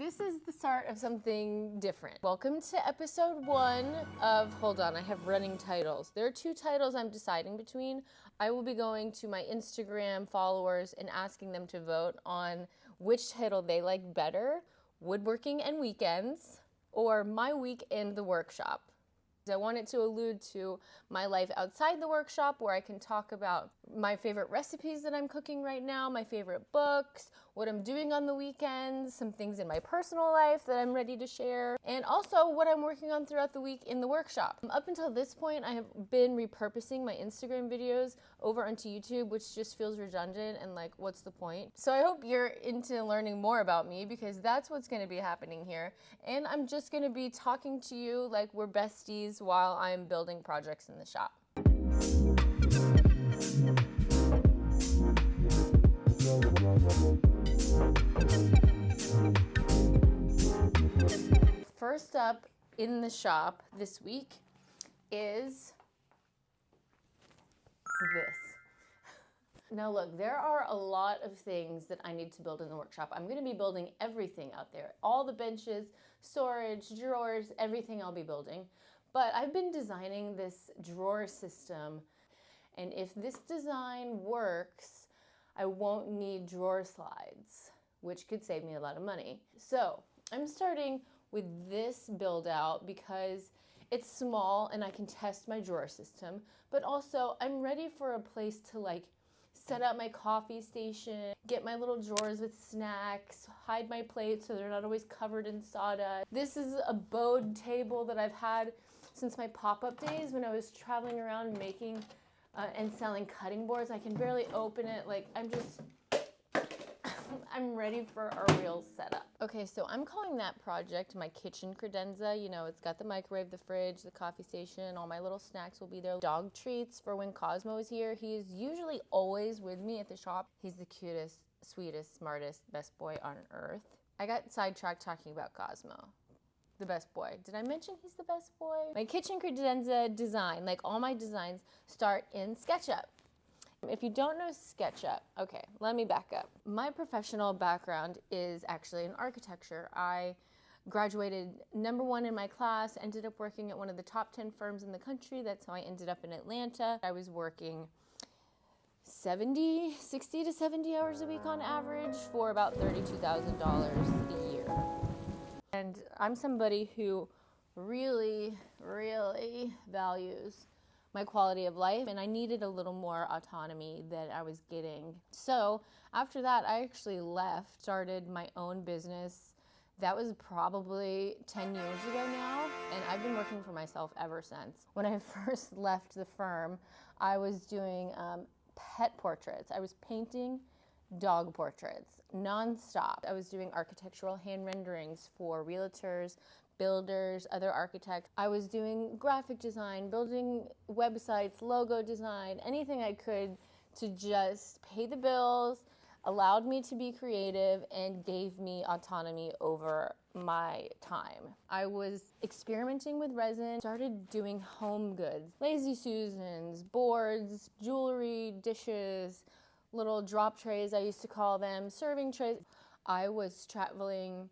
This is the start of something different. Welcome to episode 1 of, hold on, I have running titles. There are 2 titles I'm deciding between. I will be going to my Instagram followers and asking them to vote on which title they like better, Woodworking and Weekends, or My Week in the Workshop. I want it to allude to my life outside the workshop, where I can talk about my favorite recipes that I'm cooking right now, my favorite books, what I'm doing on the weekends, some things in my personal life that I'm ready to share, and also what I'm working on throughout the week in the workshop. Up until this point, I have been repurposing my Instagram videos over onto YouTube, which just feels redundant and like, what's the point? So I hope you're into learning more about me, because that's what's going to be happening here. And I'm just going to be talking to you like we're besties while I'm building projects in the shop. First up in the shop this week is this. Now look, there are a lot of things that I need to build in the workshop. I'm going to be building everything out there. All the benches, storage, drawers, everything I'll be building. But I've been designing this drawer system, and if this design works, I won't need drawer slides, which could save me a lot of money. So I'm starting with this build out because it's small and I can test my drawer system, but also I'm ready for a place to like set up my coffee station, get my little drawers with snacks, hide my plates so they're not always covered in sawdust. This is a bowed table that I've had since my pop-up days when I was traveling around making and selling cutting boards. I can barely open it. Like, I'm ready for a real setup. Okay, so I'm calling that project my kitchen credenza. You know, it's got the microwave, the fridge, the coffee station, all my little snacks will be there. Dog treats for when Cosmo is here. He's usually always with me at the shop. He's the cutest, sweetest, smartest, best boy on earth. I got sidetracked talking about Cosmo. The best boy. Did I mention he's the best boy? My kitchen credenza design, like all my designs, start in SketchUp. If you don't know SketchUp, okay, let me back up. My professional background is actually in architecture. I graduated #1 in my class, ended up working at one of the top 10 firms in the country. That's how I ended up in Atlanta. I was working 60 to 70 hours a week on average for about $32,000 a year. And I'm somebody who really, really values my quality of life, and I needed a little more autonomy that I was getting. So after that, I actually left, started my own business. That was probably 10 years ago now, and I've been working for myself ever since. When I first left the firm, I was doing pet portraits. I was painting dog portraits nonstop. I was doing architectural hand renderings for realtors, builders, other architects. I was doing graphic design, building websites, logo design, anything I could to just pay the bills, allowed me to be creative, and gave me autonomy over my time. I was experimenting with resin, started doing home goods, Lazy Susans, boards, jewelry, dishes, little drop trays I used to call them, serving trays. I was traveling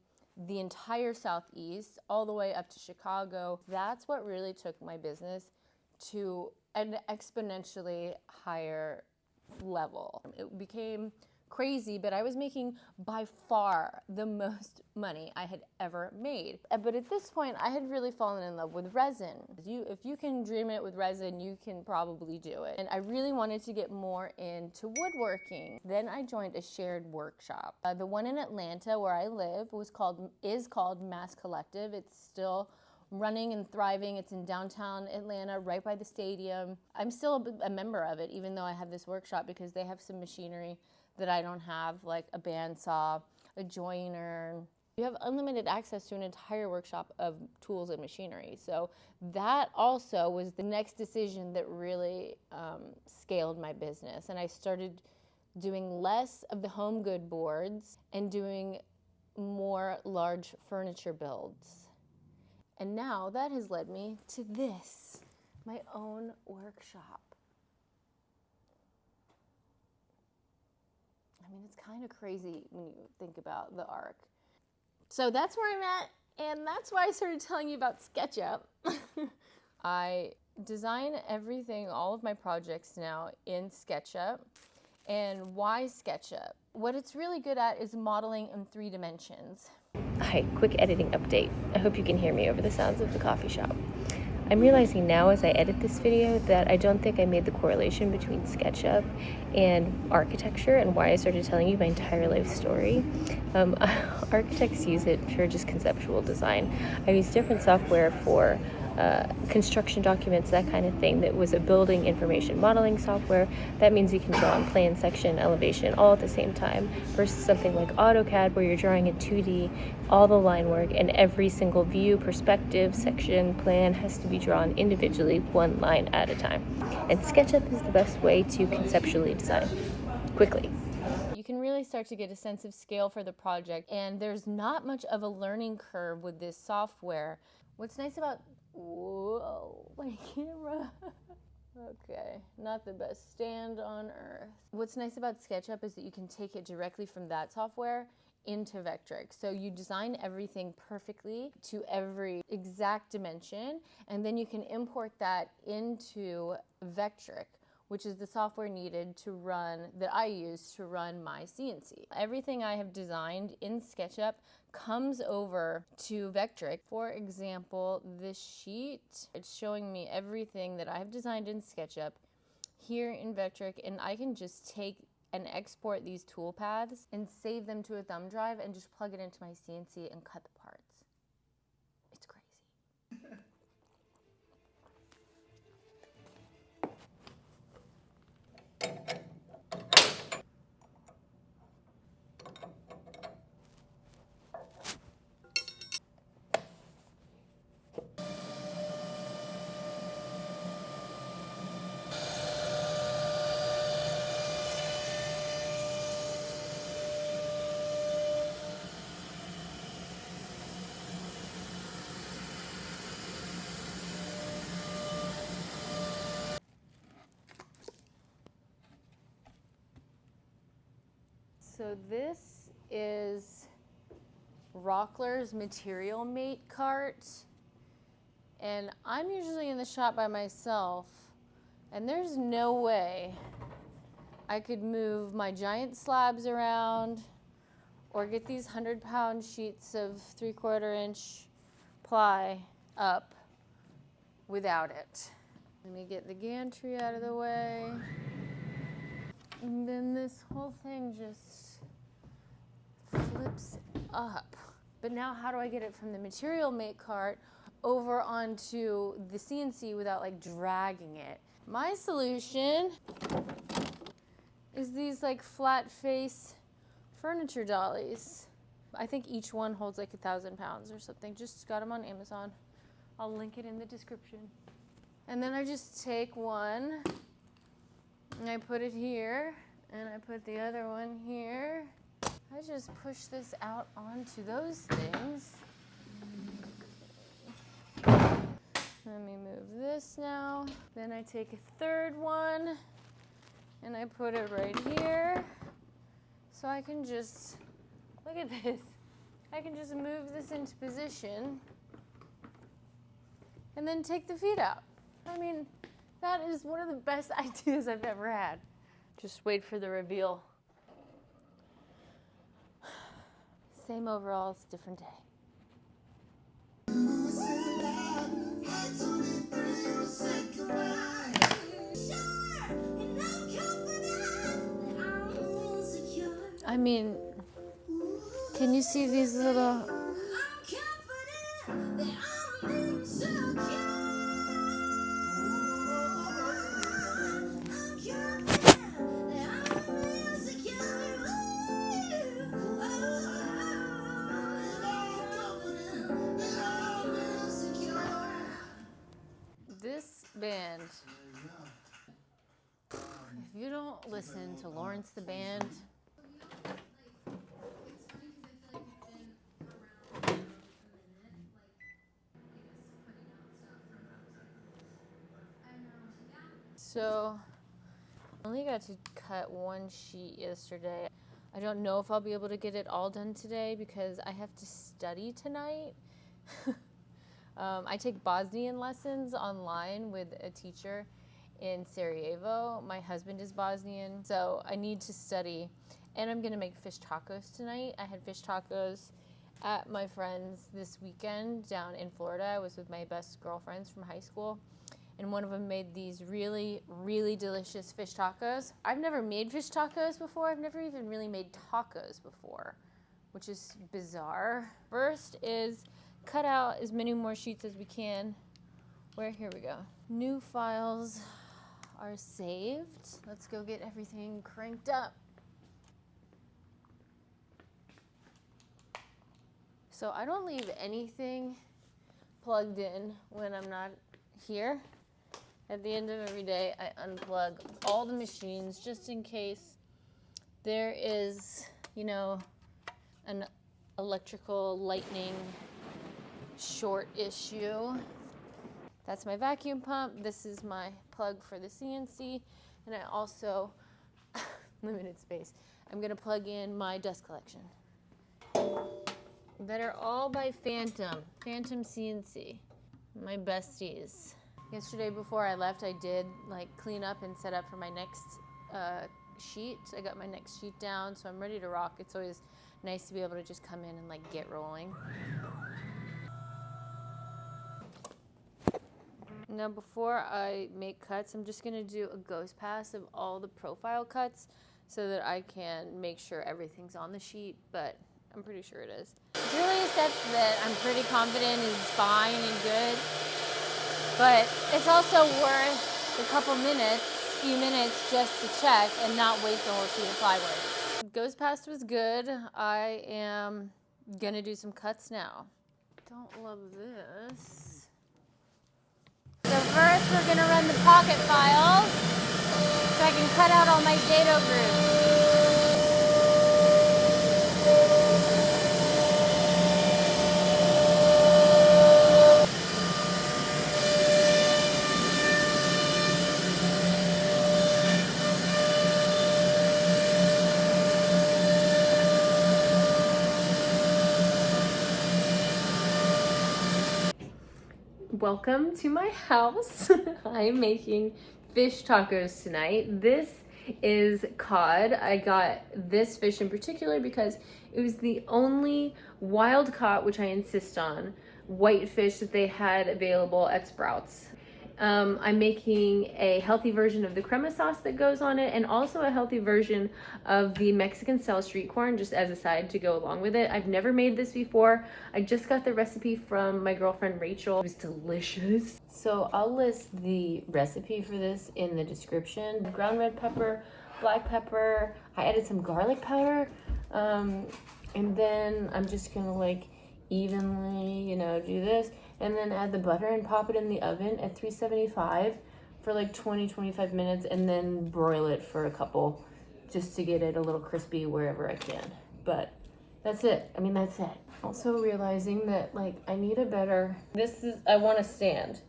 the entire Southeast, all the way up to Chicago. That's what really took my business to an exponentially higher level. It became crazy, but I was making by far the most money I had ever made. But at this point, I had really fallen in love with resin. If you can dream it with resin, you can probably do it. And I really wanted to get more into woodworking. Then I joined a shared workshop. The one in Atlanta where I live is called Mass Collective. It's still running and thriving. It's in downtown Atlanta, right by the stadium. I'm still a member of it, even though I have this workshop, because they have some machinery that I don't have, like a bandsaw, a joiner. You have unlimited access to an entire workshop of tools and machinery. So that also was the next decision that really scaled my business. And I started doing less of the home good boards and doing more large furniture builds. And now that has led me to this, my own workshop. I mean, it's kind of crazy when you think about the arc. So that's where I'm at, and that's why I started telling you about SketchUp. I design everything, all of my projects now in SketchUp. And why SketchUp? What it's really good at is modeling in 3 dimensions. Hi, quick editing update. I hope you can hear me over the sounds of the coffee shop. I'm realizing now as I edit this video that I don't think I made the correlation between SketchUp and architecture and why I started telling you my entire life story. Architects use it for just conceptual design. I use different software for construction documents, that kind of thing. That was a building information modeling software. That means you can draw in plan, section, elevation all at the same time, versus something like AutoCAD where you're drawing in 2D, all the line work and every single view, perspective, section, plan has to be drawn individually, one line at a time. And SketchUp is the best way to conceptually design quickly. You can really start to get a sense of scale for the project, and there's not much of a learning curve with this software. What's nice about, whoa, my camera. Okay, not the best stand on earth. What's nice about SketchUp is that you can take it directly from that software into Vectric. So you design everything perfectly to every exact dimension, and then you can import that into Vectric, which is the software needed to run, that I use to run my CNC. Everything I have designed in SketchUp comes over to Vectric. For example, this sheet, it's showing me everything that I have designed in SketchUp here in Vectric, and I can just take and export these tool paths and save them to a thumb drive and just plug it into my CNC and cut the parts. It's crazy. So this is Rockler's Material Mate cart, and I'm usually in the shop by myself, and there's no way I could move my giant slabs around or get these 100-pound sheets of 3/4 inch ply up without it. Let me get the gantry out of the way. And then this whole thing just flips up. But now how do I get it from the Material Mate cart over onto the CNC without like dragging it? My solution is these like flat face furniture dollies. I think each one holds like 1,000 pounds or something. Just got them on Amazon. I'll link it in the description. And then I just take one and I put it here, and I put the other one here. I just push this out onto those things. Let me move this now. Then I take a third one and I put it right here. So I can just, look at this. I can just move this into position and then take the feet out. I mean, that is one of the best ideas I've ever had. Just wait for the reveal. Same overalls, different day. I mean, can you see these little... This band, if you don't listen to Lawrence the Band, so I only got to cut one sheet yesterday. I I don't know if I'll be able to get it all done today because I have to study tonight. I take Bosnian lessons online with a teacher in Sarajevo. My husband is Bosnian, so I need to study. And I'm gonna make fish tacos tonight. I had fish tacos at my friend's this weekend down in Florida. I was with my best girlfriends from high school, and one of them made these really, really delicious fish tacos. I've never made fish tacos before. I've never even really made tacos before, which is bizarre. First is cut out as many more sheets as we can. Here we go. New files are saved. Let's go get everything cranked up. So I don't leave anything plugged in when I'm not here. At the end of every day, I unplug all the machines just in case there is, you know, an electrical lightning short issue. That's my vacuum pump. This is my plug for the CNC. And I also, limited space, I'm gonna plug in my dust collection. That are all by Phantom CNC, my besties. Yesterday before I left, I did like clean up and set up for my next sheet. I got my next sheet down, so I'm ready to rock. It's always nice to be able to just come in and like get rolling. Now before I make cuts, I'm just gonna do a ghost pass of all the profile cuts so that I can make sure everything's on the sheet, but I'm pretty sure it is. It's really a step that I'm pretty confident is fine and good, but it's also worth a few minutes just to check and not waste the whole sheet of plywood. Ghost pass was good. I am gonna do some cuts now. Don't love this. So first we're gonna run the pocket files so I can cut out all my dado grooves. Welcome to my house. I'm making fish tacos tonight. This is cod. I got this fish in particular because it was the only wild caught, which I insist on, white fish that they had available at Sprouts. I'm making a healthy version of the crema sauce that goes on it, and also a healthy version of the Mexican style street corn just as a side to go along with it. I've never made this before. I just got the recipe from my girlfriend Rachael. It was delicious. So I'll list the recipe for this in the description. Ground red pepper, black pepper, I added some garlic powder, and then I'm just gonna like evenly, you know, do this. And then add the butter and pop it in the oven at 375 for like 20-25 minutes, and then broil it for a couple just to get it a little crispy wherever I can. But that's it. I mean, that's it. Also realizing that like I need a better, I want to stand,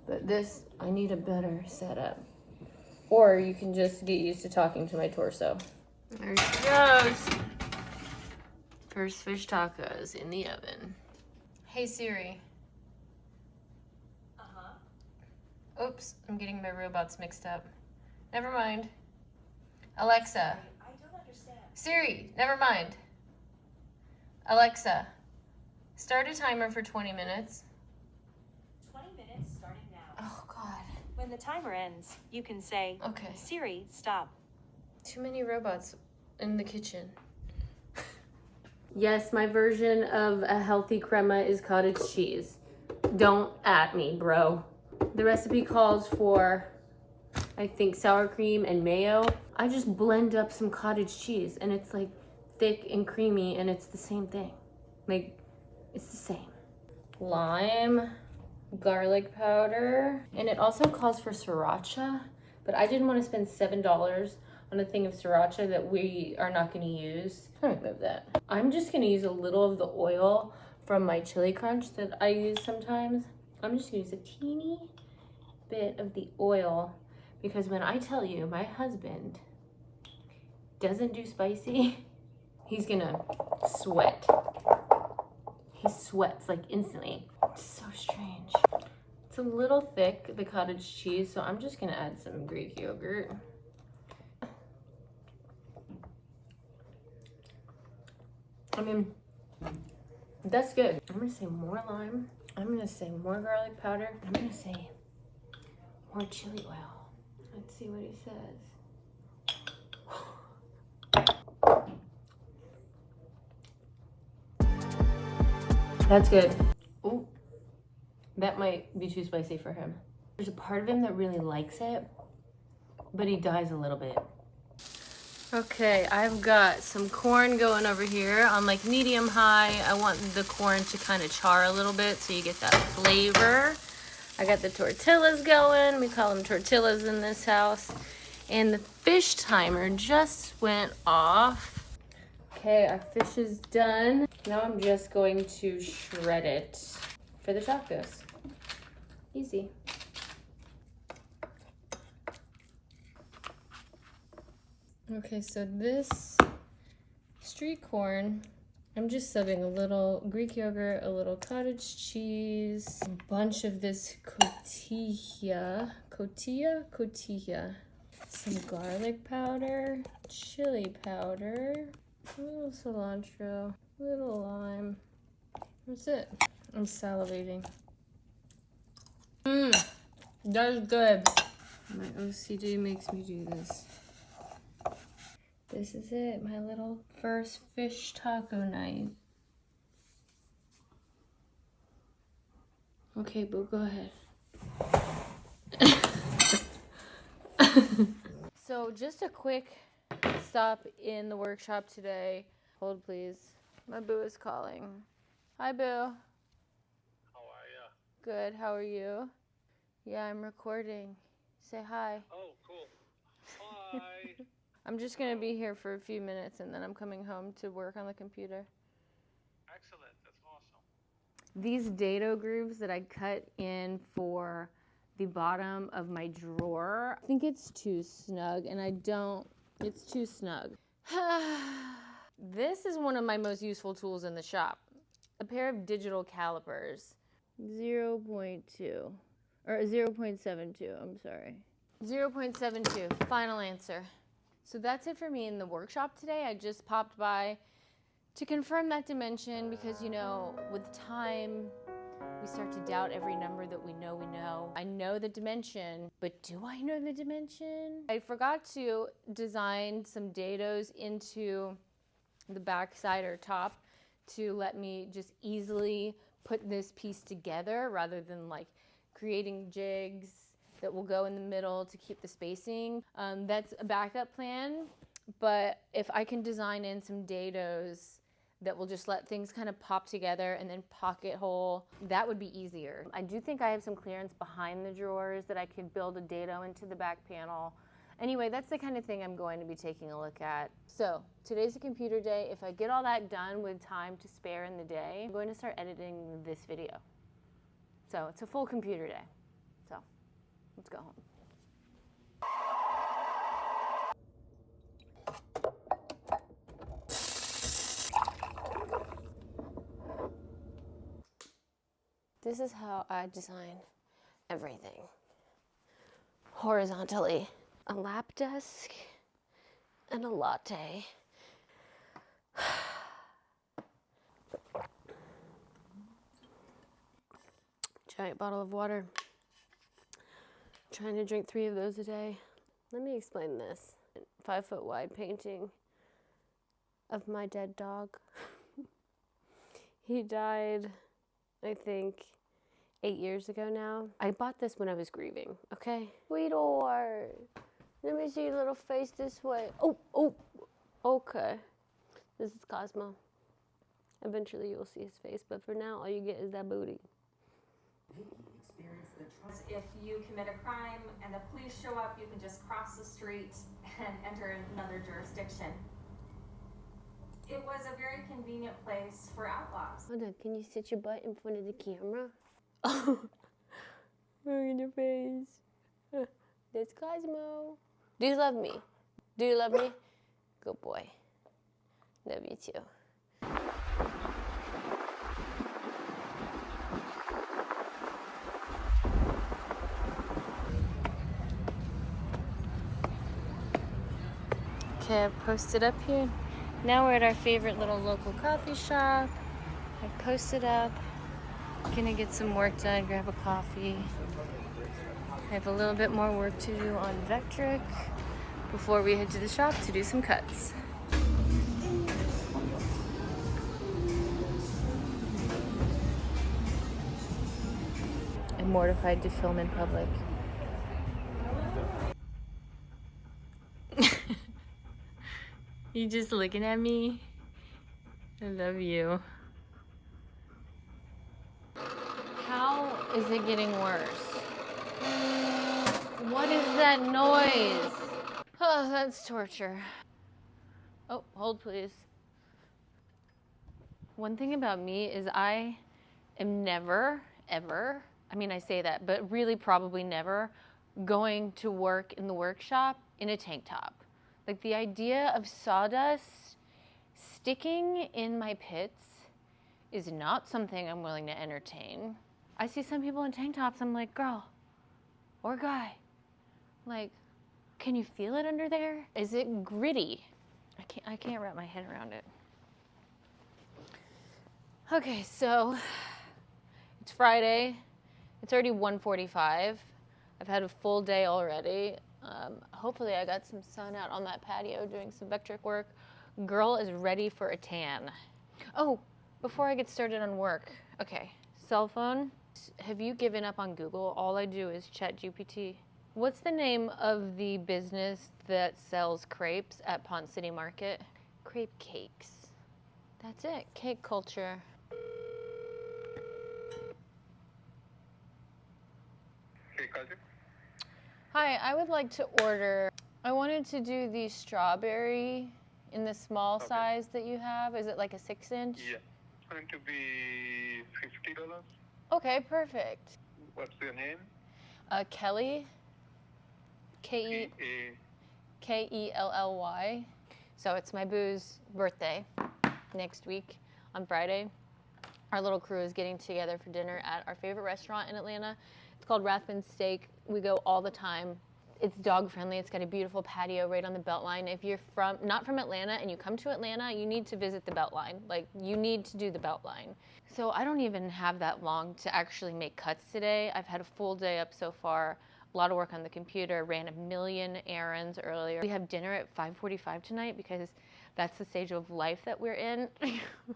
but this, I need a better setup. Or you can just get used to talking to my torso. There she goes. First fish tacos in the oven. Hey Siri. Oops, I'm getting my robots mixed up. Never mind. Alexa. I don't understand. Siri, never mind. Alexa, start a timer for 20 minutes. 20 minutes starting now. Oh God. When the timer ends, you can say, Okay. Siri, stop. Too many robots in the kitchen. Yes, my version of a healthy crema is cottage cheese. Don't at me, bro. The recipe calls for, I think, sour cream and mayo. I just blend up some cottage cheese and it's like thick and creamy and it's the same thing. Like, it's the same. Lime, garlic powder, and it also calls for sriracha, but I didn't want to spend $7 on a thing of sriracha that we are not going to use. Let me remove that. I'm just going to use a little of the oil from my chili crunch that I use sometimes. I'm just gonna use a teeny bit of the oil because when I tell you my husband doesn't do spicy, he's gonna sweat. He sweats like instantly. It's so strange. It's a little thick, the cottage cheese, so I'm just gonna add some Greek yogurt. I mean, that's good. I'm gonna say more lime. I'm gonna say more garlic powder. I'm gonna say more chili oil. Let's see what he says. That's good. Oh, that might be too spicy for him. There's a part of him that really likes it, but he dies a little bit. Okay, I've got some corn going over here on like medium high. I want the corn to kind of char a little bit so you get that flavor. I got the tortillas going. We call them tortillas in this house. And the fish timer just went off. Okay, our fish is done. Now I'm just going to shred it for the tacos. Easy. Okay, so this street corn, I'm just subbing a little Greek yogurt, a little cottage cheese, a bunch of this cotija, some garlic powder, chili powder, a little cilantro, a little lime. That's it. I'm salivating. That is good. My OCD makes me do this. This is it, my little first fish taco night. Okay, boo, go ahead. So just a quick stop in the workshop today. Hold please. My boo is calling. Hi, boo. How are ya? Good, how are you? Yeah, I'm recording. Say hi. Oh, cool. Hi. I'm just gonna be here for a few minutes and then I'm coming home to work on the computer. Excellent. That's awesome. These dado grooves that I cut in for the bottom of my drawer, I think it's too snug and it's too snug. This is one of my most useful tools in the shop. A pair of digital calipers. 0.2, or 0.72, I'm sorry. 0.72, final answer. So that's it for me in the workshop today. I just popped by to confirm that dimension because, you know, with time, we start to doubt every number that we know we know. I know the dimension, but do I know the dimension? I forgot to design some dados into the back side or top to let me just easily put this piece together rather than like creating jigs that will go in the middle to keep the spacing. That's a backup plan, but if I can design in some dados that will just let things kind of pop together and then pocket hole, that would be easier. I do think I have some clearance behind the drawers that I could build a dado into the back panel. Anyway, that's the kind of thing I'm going to be taking a look at. So today's a computer day. If I get all that done with time to spare in the day, I'm going to start editing this video. So it's a full computer day. So let's go home. This is how I design everything. Horizontally. A lap desk and a latte. Giant bottle of water. Trying to drink 3 of those a day. Let me explain this. 5-foot wide painting of my dead dog. He died, I think, 8 years ago now. I bought this when I was grieving, okay? Sweetheart. Let me see your little face this way. Oh, okay. This is Cosmo. Eventually you'll see his face, but for now, all you get is that booty. If you commit a crime and the police show up, you can just cross the street and enter another jurisdiction. It was a very convenient place for outlaws. Hold on, can you sit your butt in front of the camera? Oh, look at your face. That's Cosmo. Do you love me? Do you love me? Good boy. Love you too. Okay, I've posted up here. Now we're at our favorite little local coffee shop. I posted up. Gonna get some work done, grab a coffee. I have a little bit more work to do on Vectric before we head to the shop to do some cuts. I'm mortified to film in public. You just looking at me? I love you. How is it getting worse? What is that noise? Oh, that's torture. Oh, hold please. One thing about me is I am never, ever, I mean I say that, but really probably never going to work in the workshop in a tank top. Like the idea of sawdust sticking in my pits is not something I'm willing to entertain. I see some people in tank tops, I'm like, girl or guy, like, can you feel it under there? Is it gritty? I can't wrap my head around it. Okay, so it's Friday. It's already 1:45. I've had a full day already. Hopefully I got some sun out on that patio doing some Vectric work. Girl is ready for a tan. Oh, before I get started on work, okay, cell phone. Have you given up on Google? All I do is ChatGPT. What's the name of the business that sells crepes at Pont City Market? Crepe cakes. That's it, cake culture. Hi, I would like to order, I wanted to do the strawberry in the small size that you have. Is it like a 6-inch? Yeah, it's going to be $50. Okay, perfect. What's your name? Kelly. Kelly. So it's my boo's birthday next week on Friday. Our little crew is getting together for dinner at our favorite restaurant in Atlanta. It's called Rathman's Steak. We go all the time. It's dog friendly. It's got a beautiful patio right on the Beltline. If you're not from Atlanta and you come to Atlanta, you need to visit the Beltline. Like, you need to do the Beltline. So I don't even have that long to actually make cuts today. I've had a full day up so far. A lot of work on the computer, ran a million errands earlier. We have dinner at 5:45 tonight because that's the stage of life that we're in.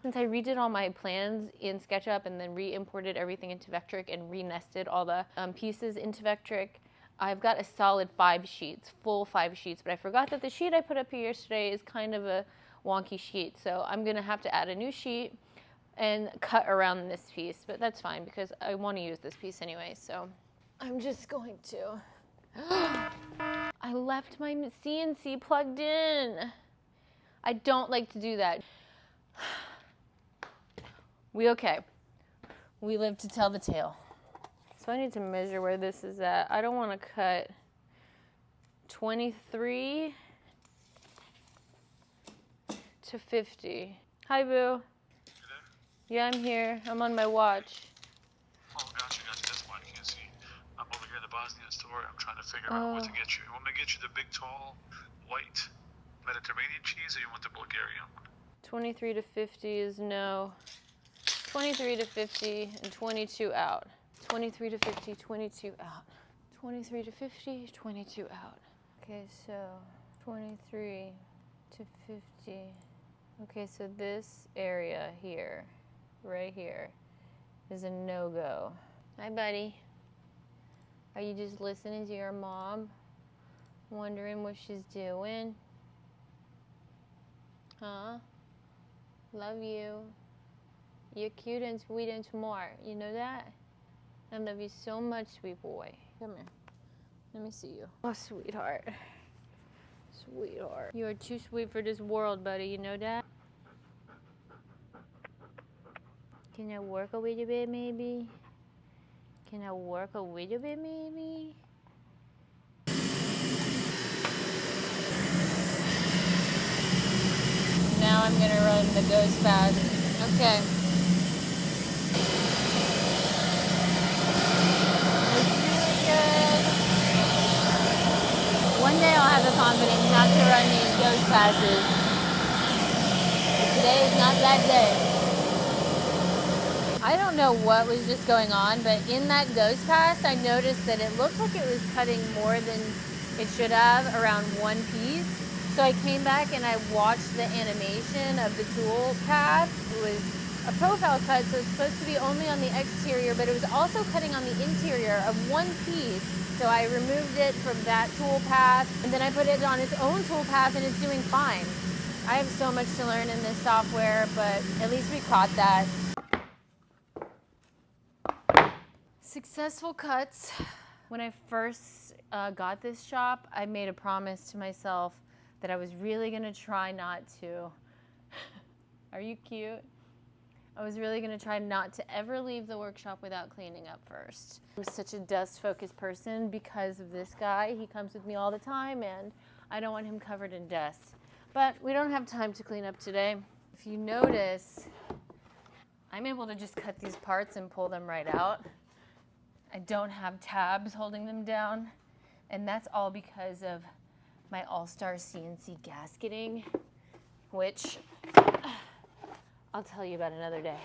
Since I redid all my plans in SketchUp and then re-imported everything into Vectric and re-nested all the pieces into Vectric, I've got a solid 5 sheets, full 5 sheets, but I forgot that the sheet I put up here yesterday is kind of a wonky sheet, so I'm gonna have to add a new sheet and cut around this piece, but that's fine because I want to use this piece anyway, so I'm just going to. I left my CNC plugged in. I don't like to do that. We okay. We live to tell the tale. So I need to measure where this is at. I don't want to cut 23 to 50. Hi, Boo. Yeah, I'm here. I'm on my watch. Oh, gotcha. That's why I can't see. I'm over here in the Bosnian store. I'm trying to figure out what to get you. You want me to get you the big, tall, white Mediterranean cheese, or you want the Bulgarian one? 23 to 50 is no. 23 to 50 and 22 out. 23 to 50, 22 out. 23 to 50, 22 out. Okay, so 23 to 50. Okay, so this area here, right here, is a no-go. Hi, buddy. Are you just listening to your mom? Wondering what she's doing? Huh? Love you. You're cute and sweet and smart. You know that? I love you so much, sweet boy. Come here. Let me see you. Oh, sweetheart. Sweetheart. You are too sweet for this world, buddy. You know that? Can I work a little bit, maybe? Can I work a little bit, maybe? now I'm gonna run the ghost fast. Okay. Looks really good. One day I'll have the confidence not to run these ghost passes. But today is not that day. I don't know what was just going on, but in that ghost pass, I noticed that it looked like it was cutting more than it should have, around one piece. So I came back and I watched the animation of the tool path. It was a profile cut, so it's supposed to be only on the exterior, but it was also cutting on the interior of one piece. So I removed it from that tool path, and then I put it on its own tool path, and it's doing fine. I have so much to learn in this software, but at least we caught that. Successful cuts. When I first got this shop, I made a promise to myself that I was really gonna try not to. Are you cute? I was really gonna try not to ever leave the workshop without cleaning up first. I'm such a dust-focused person because of this guy. He comes with me all the time, and I don't want him covered in dust. But we don't have time to clean up today. If you notice, I'm able to just cut these parts and pull them right out. I don't have tabs holding them down, and that's all because of my all-star CNC gasketing, which I'll tell you about another day.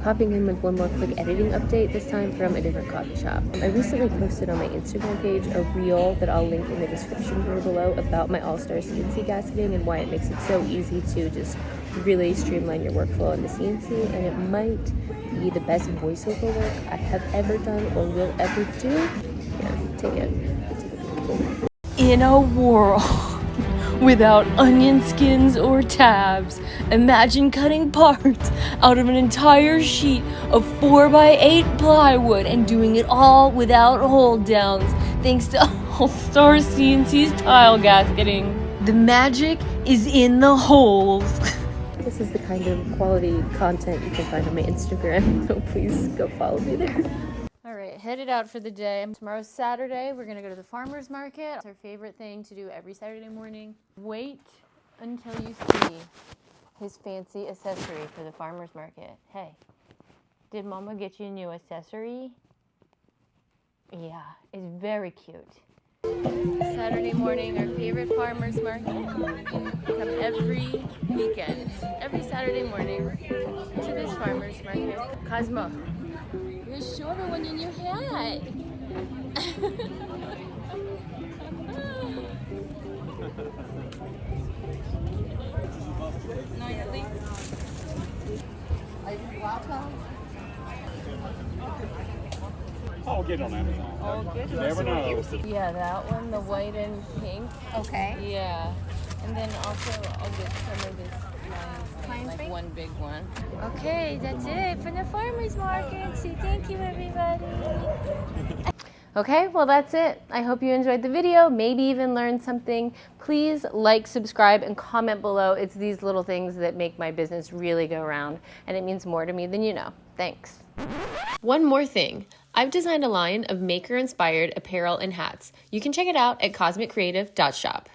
Popping in with one more quick editing update, this time from a different coffee shop. I recently posted on my Instagram page a reel that I'll link in the description here below about my all-star CNC gasketing and why it makes it so easy to just really streamline your workflow on the CNC, and it might be the best voiceover work I have ever done or will ever do. Here, take it. In a world without onion skins or tabs, imagine cutting parts out of an entire sheet of 4x8 plywood and doing it all without hold downs, thanks to All-Star CNC's tile gasketing. The magic is in the holes. This is the kind of quality content you can find on my Instagram, so please go follow me there. All right, headed out for the day. Tomorrow's Saturday. We're gonna go to the farmer's market. It's our favorite thing to do every Saturday morning. Wait until you see his fancy accessory for the farmer's market. Hey, did Mama get you a new accessory? Yeah, it's very cute. Saturday morning, our favorite farmer's market. Come every weekend, every Saturday morning to this farmer's market. Cosmo, you're shorter one in your hat. I'll get it on Amazon. Oh, good. You never know. Yeah, that one, the white and pink. Okay. Yeah. And then also I'll get some of this Lion's like mane? one big one. Okay, that's it from the farmer's market. Say thank you, everybody. Okay, well that's it. I hope you enjoyed the video, maybe even learned something. Please like, subscribe, and comment below. It's these little things that make my business really go round, and it means more to me than you know. Thanks. One more thing. I've designed a line of maker-inspired apparel and hats. You can check it out at cosmiccreative.shop.